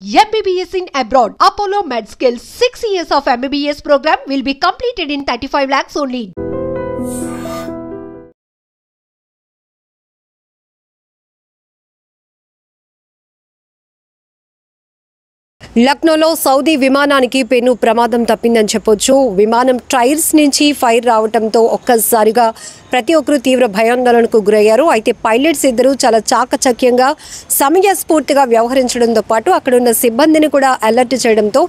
MBBS in abroad. Apollo MedSkill 6 years of MBBS program will be completed in 35 lakhs only. లక్నోలో Saudi విమానానికి పెను ప్రమాదం తప్పిందని చెప్పొచ్చు. విమానం టైర్స్ నుంచి ఫైర్ రావడంతో ఒక్కసారిగా ప్రతి ఒక్కరు తీవ్ర భయాందోళనకు గురయ్యారు. అయితే పైలట్స్ ఇద్దరు చాలా చాకచక్యంగా సమయస్ఫూర్తిగా వ్యవహరించడంతో పాటు అక్కడ ఉన్న సిబ్బందిని కూడా అలర్ట్ చేయడంతో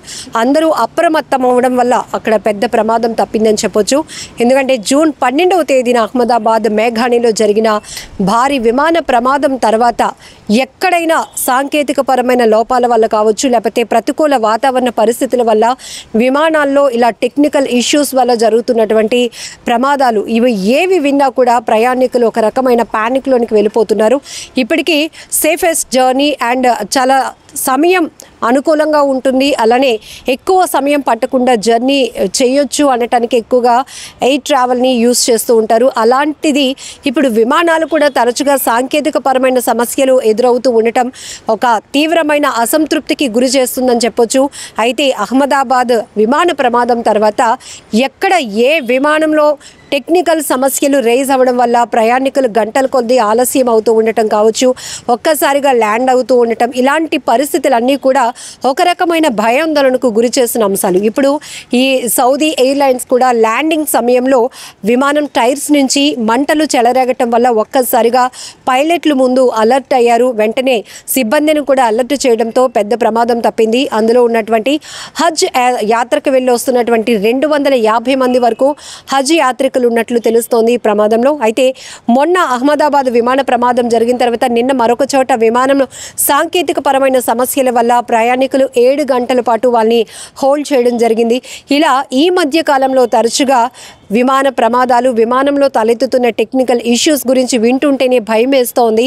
అందరూ అప్రమత్తం అవ్వడం వల్ల అక్కడ పెద్ద ప్రమాదం తప్పిందని చెప్పొచ్చు. ఎందుకంటే జూన్ 12వ తేదీన అహ్మదాబాద్ మేఘాణిలో జరిగిన భారీ విమాన ప్రమాదం తర్వాత ఎక్కడైనా సాంకేతిక పరమైన లోపాల వల్ల కావచ్చు, లేకపోతే ప్రతికూల వాతావరణ పరిస్థితుల వల్ల విమానాల్లో ఇలా టెక్నికల్ ఇష్యూస్ వల్ల జరుగుతున్నటువంటి ప్రమాదాలు ఇవి ఏవి విన్నా కూడా ప్రయాణికులు ఒక రకమైన ప్యానిక్లోనికి వెళ్ళిపోతున్నారు. ఇప్పటికీ సేఫెస్ట్ జర్నీ అండ్ చాలా సమయం అనుకూలంగా ఉంటుంది, అలానే ఎక్కువ సమయం పట్టకుండా జర్నీ చేయొచ్చు అనటానికి ఎక్కువగా ఎయిర్ ట్రావెల్ని యూజ్ చేస్తూ ఉంటారు. అలాంటిది ఇప్పుడు విమానాలు కూడా తరచుగా సాంకేతిక పరమైన సమస్యలు ఎదురవుతూ ఉండటం ఒక తీవ్రమైన అసంతృప్తికి గురి చేస్తుందని చెప్పొచ్చు. అయితే అహ్మదాబాద్ విమాన ప్రమాదం తర్వాత ఎక్కడ ఏ విమానంలో టెక్నికల్ సమస్యలు రేజ్ అవ్వడం వల్ల ప్రయాణికులు గంటల కొద్దీ ఆలస్యం అవుతూ ఉండటం కావచ్చు, ఒక్కసారిగా ల్యాండ్ అవుతూ ఉండటం, ఇలాంటి పరిస్థితులన్నీ కూడా ఒక రకమైన భయాందోళనకు గురి చేసిన అంశాలు. ఇప్పుడు ఈ సౌదీ ఎయిర్లైన్స్ కూడా ల్యాండింగ్ సమయంలో విమానం టైర్స్ నుంచి మంటలు చెలరేగటం వల్ల ఒక్కసారిగా పైలట్లు ముందు అలర్ట్ అయ్యారు. వెంటనే సిబ్బందిని కూడా అలర్ట్ చేయడంతో పెద్ద ప్రమాదం తప్పింది. అందులో ఉన్నటువంటి హజ్ యాత్రకు వెళ్ళి వస్తున్నటువంటి 250 మంది వరకు హజ్ యాత్రికులు ఉన్నట్లు తెలుస్తోంది ఈ ప్రమాదంలో. అయితే మొన్న అహ్మదాబాద్ విమాన ప్రమాదం జరిగిన తర్వాత నిన్న మరొక చోట విమానంలో సాంకేతిక పరమైన సమస్యల వల్ల ప్రయాణికులు 7 గంటల పాటు వాళ్ళని హోల్డ్ చేయడం జరిగింది. ఇలా ఈ మధ్య కాలంలో తరచుగా విమాన ప్రమాదాలు, విమానంలో తలెత్తుతున్న టెక్నికల్ ఇష్యూస్ గురించి వింటుంటేనే భయం వేస్తోంది.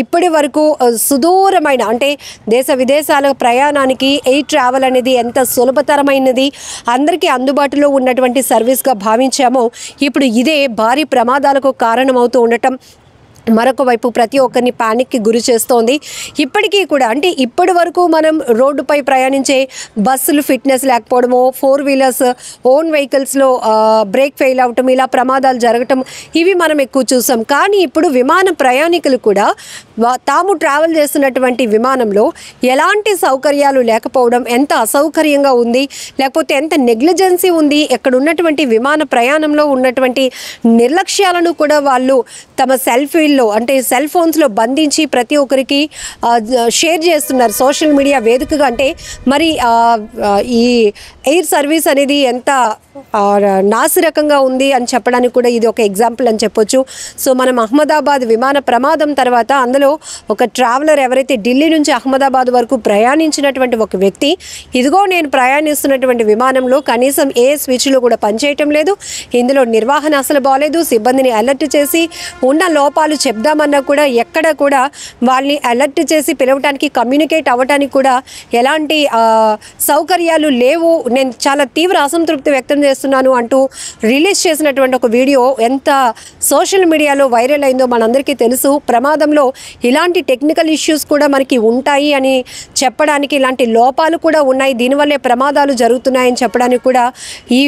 ఇప్పటి వరకు సుదూరమైన అంటే దేశ విదేశాల ప్రయాణానికి ఎయిర్ ట్రావెల్ అనేది ఎంత సులభతరమైనది, అందరికీ అందుబాటులో ఉన్నటువంటి సర్వీస్గా భావించామో ఇప్పుడు ఇదే భారీ ప్రమాదాలకు కారణమవుతూ ఉండటం మరొక వైపు ప్రతి ఒక్కరిని ప్యానిక్కి గురి చేస్తోంది. ఇప్పటికీ కూడా అంటే ఇప్పటి వరకు మనం రోడ్డుపై ప్రయాణించే బస్సులు ఫిట్నెస్ లేకపోవడమో, 4 వీలర్స్ ఓన్ వెహికల్స్లో బ్రేక్ ఫెయిల్ అవటం, ఇలా ప్రమాదాలు జరగటం ఇవి మనం ఎక్కువ చూసాం. కానీ ఇప్పుడు విమాన ప్రయాణికులు కూడా తాము ట్రావెల్ చేస్తున్నటువంటి విమానంలో ఎలాంటి సౌకర్యాలు లేకపోవడం, ఎంత అసౌకర్యంగా ఉంది, లేకపోతే ఎంత నెగ్లిజెన్సీ ఉంది, ఎక్కడ ఉన్నటువంటి విమాన ప్రయాణంలో ఉన్నటువంటి నిర్లక్ష్యాలను కూడా వాళ్ళు తమ సెల్ఫీల్లో అంటే సెల్ ఫోన్స్లో బంధించి ప్రతి ఒక్కరికి షేర్ చేస్తున్నారు సోషల్ మీడియా వేదికగా. అంటే మరి ఈ ఎయిర్ సర్వీస్ అనేది ఎంత నాసిరకంగా ఉంది అని చెప్పడానికి కూడా ఇది ఒక ఎగ్జాంపుల్ అని చెప్పొచ్చు. సో మనం అహ్మదాబాద్ విమాన ప్రమాదం తర్వాత అందులో ఒక ట్రావెలర్ ఎవరైతే ఢిల్లీ నుంచి అహ్మదాబాద్ వరకు ప్రయాణించినటువంటి ఒక వ్యక్తి, ఇదిగో నేను ప్రయాణిస్తున్నటువంటి విమానంలో కనీసం ఏ స్విచ్లు కూడా పనిచేయటం లేదు, ఇందులో నిర్వహణ అసలు బాగాలేదు, సిబ్బందిని అలర్ట్ చేసి ఉన్న లోపాలు చెప్దామన్నా కూడా ఎక్కడ కూడా వాళ్ళని అలర్ట్ చేసి పిలవటానికి, కమ్యూనికేట్ అవ్వటానికి కూడా ఎలాంటి సౌకర్యాలు లేవు, నేను చాలా తీవ్ర అసంతృప్తి వ్యక్తం చేస్తున్నాను అంటూ రిలీజ్ చేసినటువంటి ఒక వీడియో ఎంత సోషల్ మీడియాలో వైరల్ అయిందో మనందరికీ తెలుసు. ప్రమాదంలో ఇలాంటి టెక్నికల్ ఇష్యూస్ కూడా మనకి ఉంటాయి అని చెప్పడానికి, ఇలాంటి లోపాలు కూడా ఉన్నాయి, దీనివల్లే ప్రమాదాలు జరుగుతున్నాయని చెప్పడానికి కూడా ఈ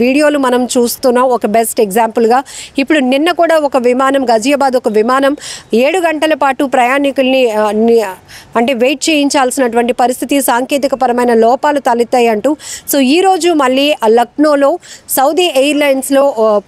వీడియోలు మనం చూస్తున్నాం ఒక బెస్ట్ ఎగ్జాంపుల్గా. ఇప్పుడు నిన్న కూడా ఒక విమానం గజియాబాద్ ఒక విమానం 7 గంటల పాటు ప్రయాణికుల్ని అంటే వెయిట్ చేయించాల్సినటువంటి పరిస్థితి, సాంకేతిక పరమైన లోపాలు తలెత్తాయి అంటూ. సో ఈరోజు మళ్ళీ లక్నోలో సౌదీ ఎయిర్లైన్స్లో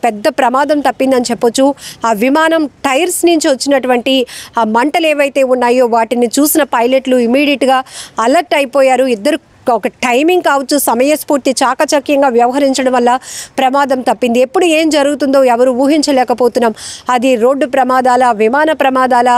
పెద్ద ప్రమాదం తప్పిందని చెప్పొచ్చు. ఆ విమానం టైర్స్ నుంచి వచ్చినటువంటి ఆ మంటలు ఏవైతే ఉన్నాయో వాటిని చూసిన పైలట్లు ఇమీడియట్గా అలర్ట్ అయిపోయారు. ఇద్దరు ఒక టైమింగ్ కావచ్చు, సమయస్ఫూర్తి చాకచక్యంగా వ్యవహరించడం వల్ల ప్రమాదం తప్పింది. ఎప్పుడు ఏం జరుగుతుందో ఎవరు ఊహించలేకపోతున్నాం. అది రోడ్డు ప్రమాదాల, విమాన ప్రమాదాల,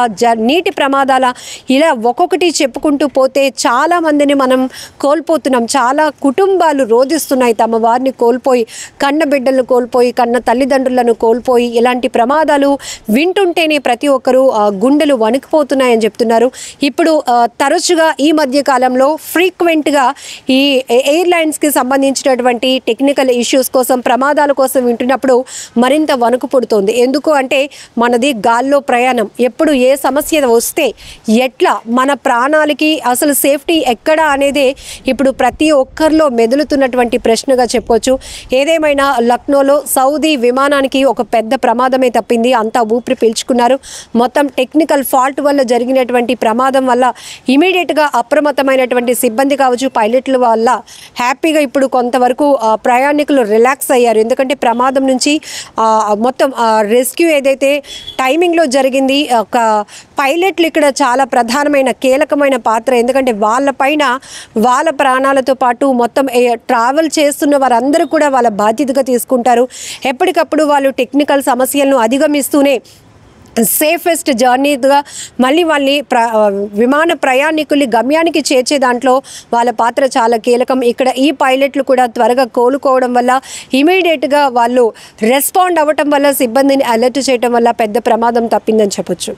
నీటి ప్రమాదాల, ఇలా ఒక్కొక్కటి చెప్పుకుంటూ పోతే చాలామందిని మనం కోల్పోతున్నాం. చాలా కుటుంబాలు రోధిస్తున్నాయి తమ వారిని కోల్పోయి, కన్న బిడ్డలను కోల్పోయి, కన్న తల్లిదండ్రులను కోల్పోయి. ఇలాంటి ప్రమాదాలు వింటుంటేనే ప్రతి ఒక్కరూ గుండెలు వణికిపోతున్నాయని చెప్తున్నారు. ఇప్పుడు తరచుగా ఈ మధ్య కాలంలో ఫ్రీక్వెంట్గా ఈ ఎయిర్లైన్స్కి సంబంధించినటువంటి టెక్నికల్ ఇష్యూస్ కోసం, ప్రమాదాల కోసం వింటున్నప్పుడు మరింత వణుకు పుడుతోంది. ఎందుకు అంటే మనది గాల్లో ప్రయాణం. ఎప్పుడు ఏ సమస్య వస్తే ఎట్లా, మన ప్రాణాలకి అసలు సేఫ్టీ ఎక్కడ అనేదే ఇప్పుడు ప్రతి ఒక్కరిలో మెదులుతున్నటువంటి ప్రశ్నగా చెప్పుకోవచ్చు. ఏదేమైనా లక్నోలో సౌదీ విమానానికి ఒక పెద్ద ప్రమాదమే తప్పింది. అంతా ఊపిరి పీల్చుకున్నారు. మొత్తం టెక్నికల్ ఫాల్ట్ వల్ల జరిగినటువంటి ప్రమాదం వల్ల ఇమీడియట్గా అప్రమత్తమైనటువంటి సిబ్బంది కావచ్చు, పైలట్ల వల్ల హ్యాపీగా ఇప్పుడు కొంతవరకు ప్రయాణికులు రిలాక్స్ అయ్యారు. ఎందుకంటే ప్రమాదం నుంచి మొత్తం రెస్క్యూ ఏదైతే టైమింగ్లో జరిగింది, ఒక పైలట్లు ఇక్కడ చాలా ప్రధానమైన కీలకమైన పాత్ర. ఎందుకంటే వాళ్ళపైన వాళ్ళ ప్రాణాలతో పాటు మొత్తం ట్రావెల్ చేస్తున్న వారందరూ కూడా వాళ్ళ బాధ్యతగా తీసుకుంటారు. ఎప్పటికప్పుడు వాళ్ళు టెక్నికల్ సమస్యలను అధిగమిస్తూనే సేఫెస్ట్ జర్నీగా మళ్ళీ విమాన ప్రయాణికుల్ని గమ్యానికి చేర్చే దాంట్లో వాళ్ళ పాత్ర చాలా కీలకం. ఇక్కడ ఈ పైలట్లు కూడా త్వరగా కోలుకోవడం వల్ల, ఇమీడియట్గా వాళ్ళు రెస్పాండ్ అవ్వటం వల్ల, సిబ్బందిని అలర్ట్ చేయడం వల్ల పెద్ద ప్రమాదం తప్పిందని చెప్పొచ్చు.